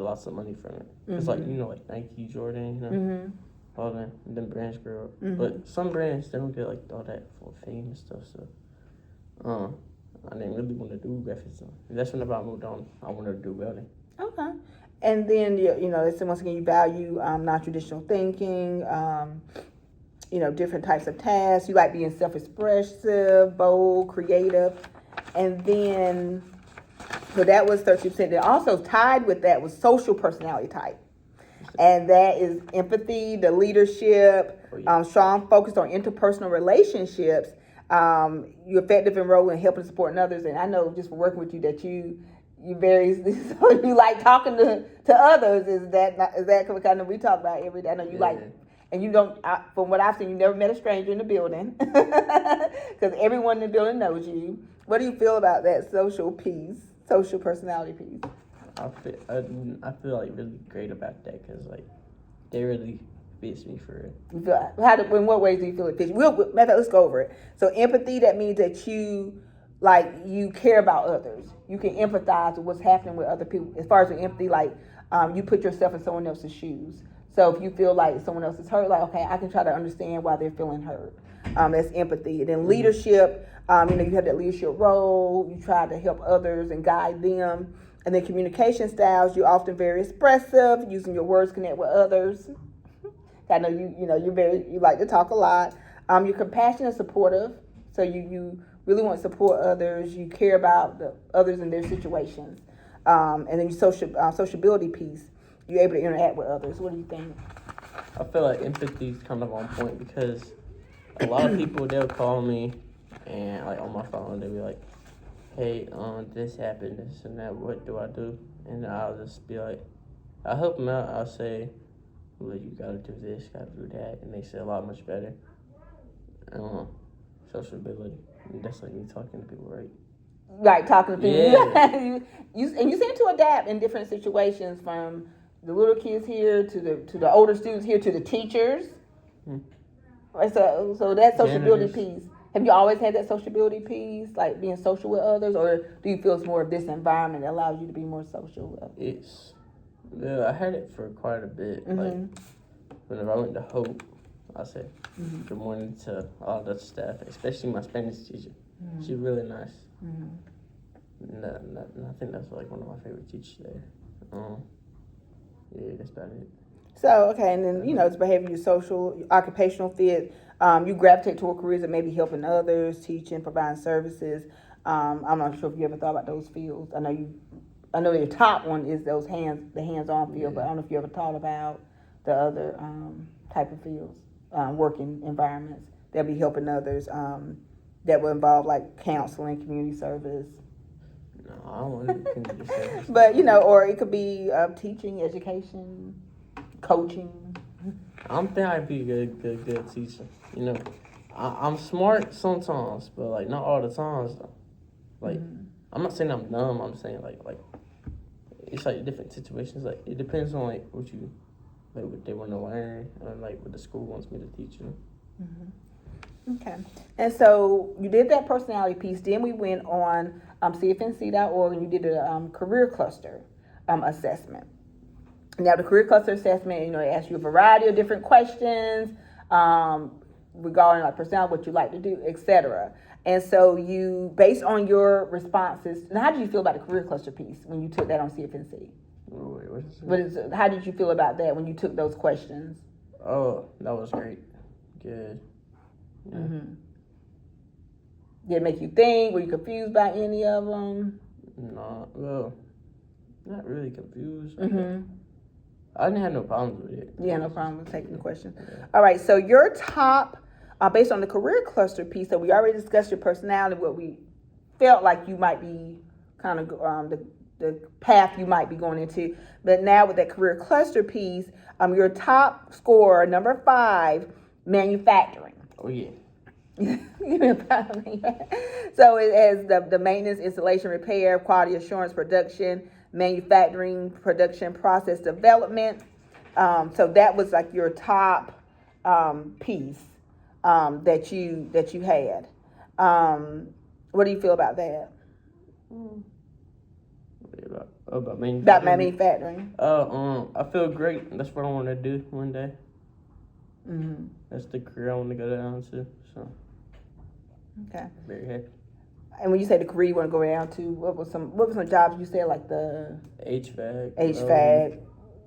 lots of money from it. It's like, like Nike, Jordan, all them brands grow up. But some brands, they don't get like all that for fame and stuff. So, I didn't really want to do graphics. So that's whenever I moved on, I wanted to do welding. Okay. And then, it's once again, you value non-traditional thinking, different types of tasks. You like being self-expressive, bold, creative. And then, so that was 30%. Then also tied with that was social personality type. And that is empathy, the leadership, strong focus on interpersonal relationships. You're effective in role in helping and supporting others. And I know just from working with you that you very so you like talking to others. Is that kind of we talk about every day? I know you like, and you don't. From what I've seen, you never met a stranger in the building because everyone in the building knows you. What do you feel about that social personality piece? I feel like really great about that because like they really fits me for it. You feel in what ways do you feel it fits? Let's go over it. So empathy, that means that you care about others. You can empathize with what's happening with other people. As far as the empathy, you put yourself in someone else's shoes. So if you feel like someone else is hurt, like, okay, I can try to understand why they're feeling hurt. That's empathy. And then leadership, you have that leadership role. You try to help others and guide them. And then communication styles, you're often very expressive, using your words to connect with others. I know you like to talk a lot. You're compassionate and supportive. So you really want to support others. You care about the others and their situations. And then your sociability piece, you're able to interact with others. What do you think? I feel like empathy is kind of on point because a lot of people, they'll call me and like on my phone, they'll be like, hey, this happened, this and that, what do I do? And I'll just be like, I'll help them out. I'll say, well, you gotta do this, gotta do that, and they say a lot much better. Sociability, that's like me talking to people, right? Like talking to people. Yeah. you seem to adapt in different situations, from the little kids here to the older students here to the teachers. So that sociability piece. Have you always had that sociability piece, like being social with others, or do you feel it's more of this environment that allows you to be more social with others? I had it for quite a bit. Like whenever I went to Hope, I said good morning to all the staff, especially my Spanish teacher. She's really nice. And I think that's like one of my favorite teachers there. Yeah, that's about it. So, okay, and then, it's behavior, social, occupational fit. You gravitate toward careers that may be helping others, teaching, providing services. I'm not sure if you ever thought about those fields. I know your top one is the hands-on field, but I don't know if you ever thought about the other type of fields, working environments that be helping others, that will involve like counseling, community service. No, I don't want to community service. But, or it could be teaching, education, coaching. I don't think I'd be a good teacher. I'm smart sometimes, but like not all the times. Like I'm not saying I'm dumb. I'm saying like it's like different situations. Like it depends on like what they want to learn, and like what the school wants me to teach them. Okay, and so you did that personality piece. Then we went on CFNC.org and you did a career cluster assessment. Now, the career cluster assessment, it asks you a variety of different questions regarding like personality, what you like to do, etc. And so you, based on your responses, now how did you feel about the career cluster piece when you took that on CFNC? Wait, how did you feel about that when you took those questions? Oh, that was great. Good. Yeah. Did it make you think? Were you confused by any of them? No, well, not really confused. I didn't have no problems with it. Yeah, no problem with taking the question. Yeah. All right, so your top, based on the career cluster piece, so we already discussed your personality, what we felt like you might be kind of the path you might be going into. But now with that career cluster piece, your top score, number 5, manufacturing. Oh, yeah. So it has the maintenance, installation, repair, quality assurance, production, manufacturing, production, process development. So that was like your top piece that you had. What do you feel about that? About About manufacturing. manufacturing. I feel great. That's what I want to do one day. Mm-hmm. That's the career I want to go down to. So. Okay. Very happy. And when you say the career you want to go down to, what were some jobs you said, like the HVAC,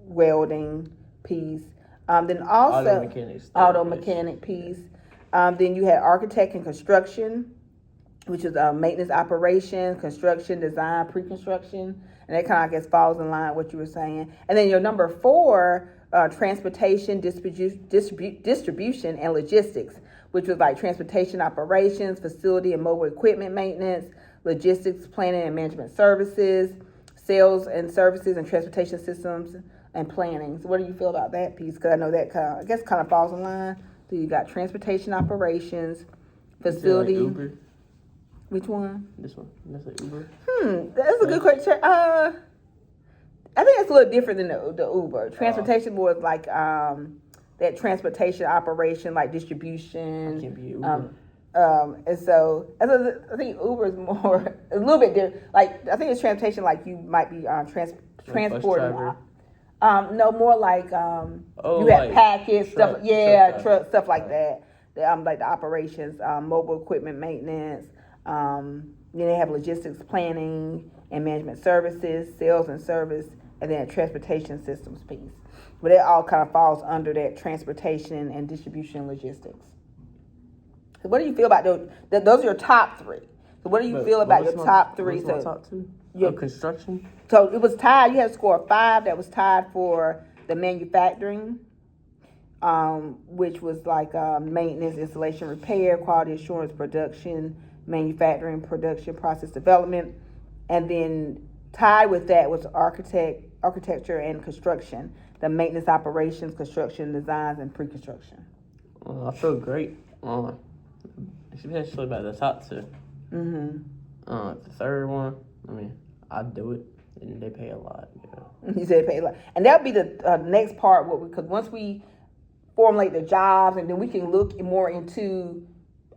welding piece. Then also auto mechanic piece. Then you had architect and construction, which is maintenance operations, construction, design, pre-construction, and that kind of I guess falls in line with what you were saying. And then your number 4, transportation, distribution, and logistics, which was like transportation operations, facility and mobile equipment maintenance, logistics, planning and management services, sales and services, and transportation systems and planning. So what do you feel about that piece? Because I know that kind of falls in line. So you got transportation operations, facility. Like Uber? Which one? This one. That's like Uber. That's a good question. I think it's a little different than the Uber. Transportation more like that transportation operation, like distribution. I can't be Uber. And so I think Uber is more a little bit different. Like I think it's transportation, like you might be transporting. No, more like you have packets, stuff. Truck stuff like that. Like the operations, mobile equipment maintenance. Then they have logistics, planning and management services, sales and service, and then a transportation systems piece. But it all kind of falls under that transportation and distribution logistics. So what do you feel about those? Those are your top 3. So what do you feel about your top 3? What's my top 2? Your construction. So it was tied. You had a score of 5. That was tied for the manufacturing, which was like maintenance, installation, repair, quality assurance, production, manufacturing, production, process development, and then tied with that was architecture and construction, the maintenance operations, construction, designs, and pre-construction. I feel great. Especially about the top 2. Mm-hmm. The third one, I mean, I do it, and they pay a lot. You said pay a lot, and that'll be the next part. Because once we formulate the jobs, and then we can look more into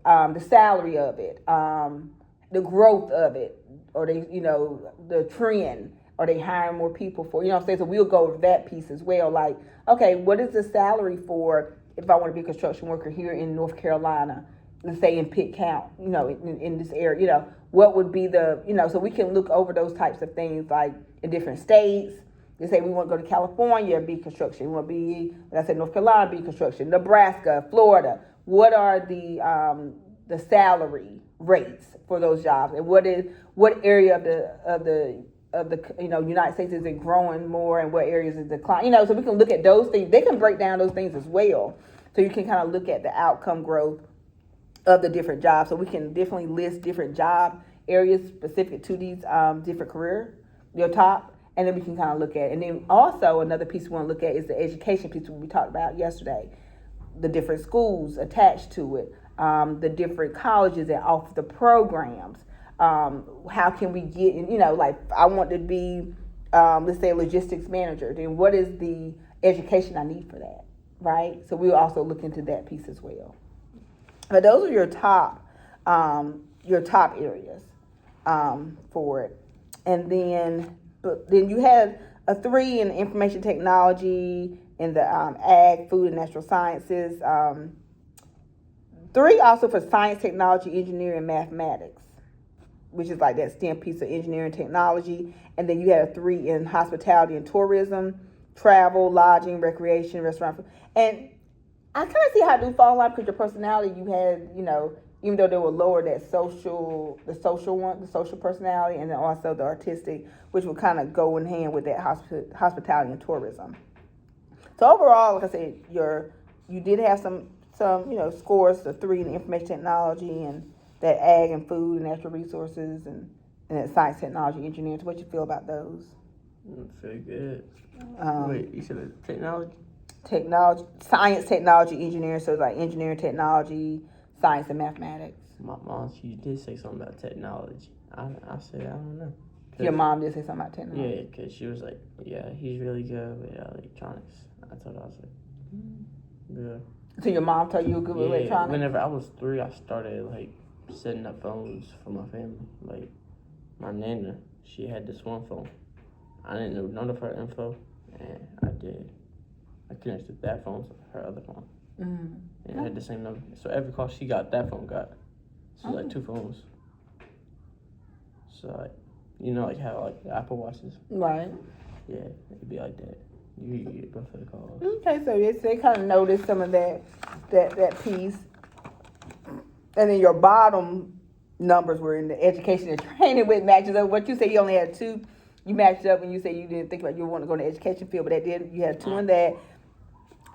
the salary of it, the growth of it, or the trend. Are they hiring more people for? You know what I'm saying? So we'll go over that piece as well. Like, okay, what is the salary for if I want to be a construction worker here in North Carolina? Let's say in Pitt County, in this area, what would be the, so we can look over those types of things, like in different states. They say we want to go to California, be construction. We want to be, like I said, North Carolina, be construction. Nebraska, Florida. What are the salary rates for those jobs, and what area of the United States is it growing more, and what areas is declining? So we can look at those things. They can break down those things as well, so you can kind of look at the outcome growth of the different jobs. So we can definitely list different job areas specific to these different your top, and then we can kind of look at it. And then also another piece we want to look at is the education piece we talked about yesterday, the different schools attached to it, the different colleges that offer the programs. How can we get in, like I want to be, let's say, a logistics manager. Then what is the education I need for that, right? So we'll also look into that piece as well. But those are your top areas for it. And then you had a 3 in information technology, in the ag, food, and natural sciences. 3 also for science, technology, engineering, and mathematics, which is like that STEM piece of engineering technology. And then you had a 3 in hospitality and tourism, travel, lodging, recreation, restaurant. And I kind of see how it do fall in line, because your personality, you had, even though they were lower, the social personality, and then also the artistic, which would kind of go in hand with that hospitality and tourism. So overall, like I said, you did have some scores, the 3 in information technology, and that ag and food and natural resources, and that science, technology, engineering. So what you feel about those? Very good. Wait, you said technology? Technology, science, technology, engineering. So like engineering, technology, science, and mathematics. My mom, she did say something about technology. I said, I don't know. Your mom did say something about technology? Yeah, because she was like, yeah, he's really good with electronics. I told her, I was like, good. So your mom told you were good with electronics? Whenever I was 3, I started like setting up phones for my family. Like my nana, she had this one phone. I didn't know none of her info, and I connected that phone to her other phone. And it had the same number. So every call she got, that phone got. So like 2 phones. So like, you know, like how like the Apple Watches. Right. Yeah, it'd be like that. You get both of the calls. Okay, so they kind of noticed some of that piece, and then your bottom numbers were in the education and training, which matches up. What you say you only had 2, you matched up, and you say you didn't think about you want to go in the education field, but that did you had 2 in that,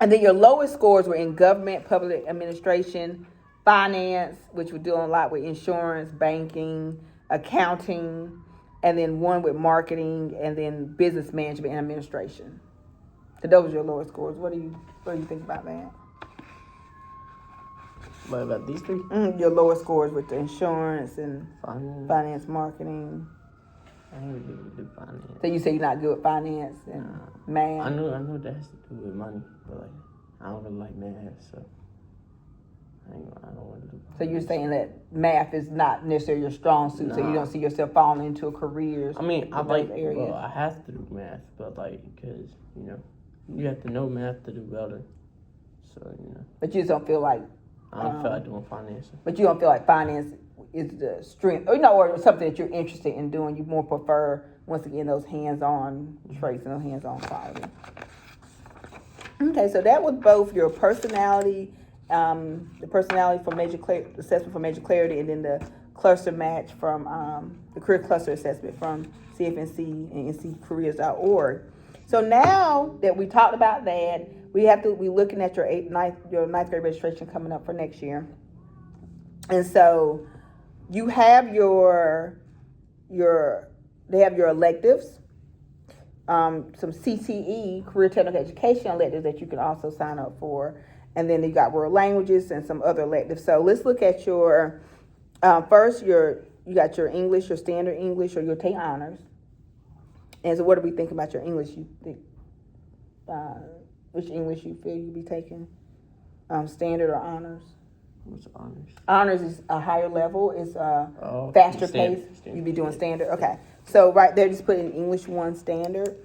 and then your lowest scores were in government, public administration, finance, which we're doing a lot with insurance, banking, accounting, and then 1 with marketing, and then business management and administration. So those are your lowest scores. What do you think about that? What about these 3? Your lowest scores with the insurance and Finance. marketing. I ain't really do finance. So you say you're not good with finance and math. I know that has to do with money, but like I don't really like math, so I don't want to do. So you're saying that math is not necessarily your strong suit, so you don't see yourself falling into a career. I mean, I like areas. well, I have to do math, but like because you know you have to know math to do better. So you know. But you just don't feel like. I don't feel like doing finance. But you don't feel like finance is the strength, or something that you're interested in doing. You more prefer, once again, those hands-on traits and those hands-on qualities. Okay, so that was both your personality, the personality for assessment for major clarity, and then the cluster match from the career cluster assessment from CFNC and nccareers.org. So now that we talked about that, we have to be looking at your ninth grade registration coming up for next year. And so you have they have your electives, some CTE, career technical education electives that you can also sign up for. And then you got world languages and some other electives. So let's look at your, first you got your English, your standard English, or you'll take honors. And so what do we think about your English? You think, which English you feel you'll be taking? Standard or honors? What's honors? Honors is a higher level. It's faster pace. You'll be doing standard. Okay. So right there, just put in English 1 standard.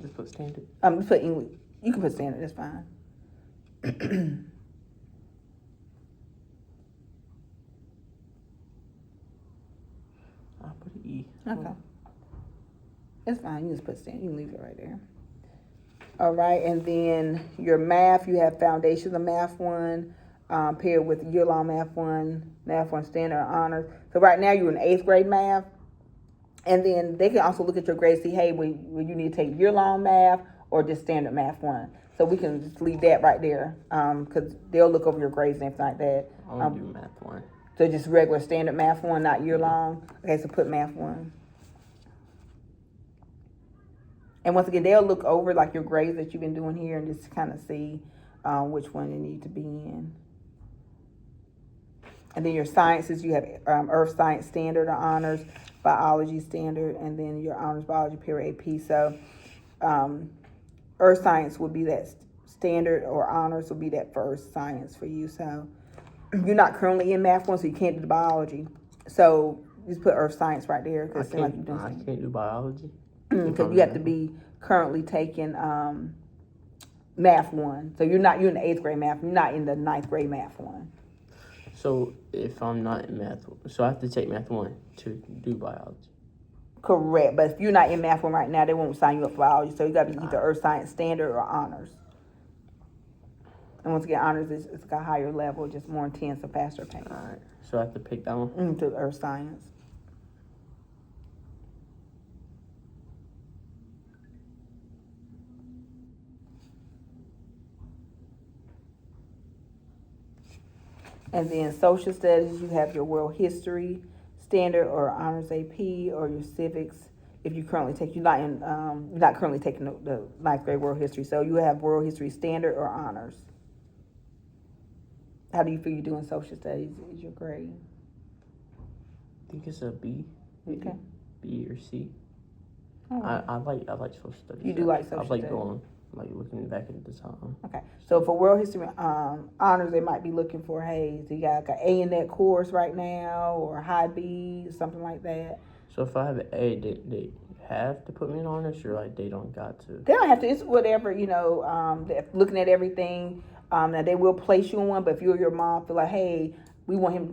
Just put standard. Just put English. You can put standard. That's fine. I'll put an E. Okay. It's fine. You just put standard. You can leave it right there. All right. And then your math, you have Foundations of Math 1 paired with year-long Math 1, Math 1 standard honors. So right now you're in 8th grade math. And then they can also look at your grades, see, hey, will you need to take year-long math or just standard Math 1? So we can just leave that right there because they'll look over your grades and everything like that. I want to do Math 1. So just regular standard Math 1, not year-long. Okay, so put Math 1. And once again, they'll look over like your grades that you've been doing here and just kind of see which one you need to be in. And then your sciences, you have Earth Science Standard or Honors, Biology Standard, and then your Honors Biology Period AP. So Earth Science would be that standard, or Honors will be that first science for you. So you're not currently in Math 1, so you can't do the biology. So just put Earth Science right there. I can't do biology. Because you have to be currently taking Math 1. So you're in the 8th grade math. You're not in the 9th grade Math 1. So if I'm not in Math, so I have to take Math 1 to do biology. Correct. But if you're not in Math 1 right now, they won't sign you up for biology. So you got to be either Earth Science Standard or Honors. And once again, Honors is like a higher level, just more intense, a faster pace. All right. So I have to pick that one? To Earth Science. And then social studies, you have your world history standard or honors AP, or your civics. If you currently you're not currently taking the 9th grade world history, so you have world history standard or honors. How do you feel you're doing social studies? Is your grade? I think it's a B. Okay. B or C. Oh. I like social studies. You do like social I like studies? going, like looking back at the time. Okay, so for world history honors, they might be looking for, hey, so you got like an A in that course right now, or high B, something like that. So if I have an A, they have to put me in honors, or like they don't got to? They don't have to. It's whatever, you know. They're looking at everything. Now they will place you in one, but if you or your mom feel like, hey, we want him to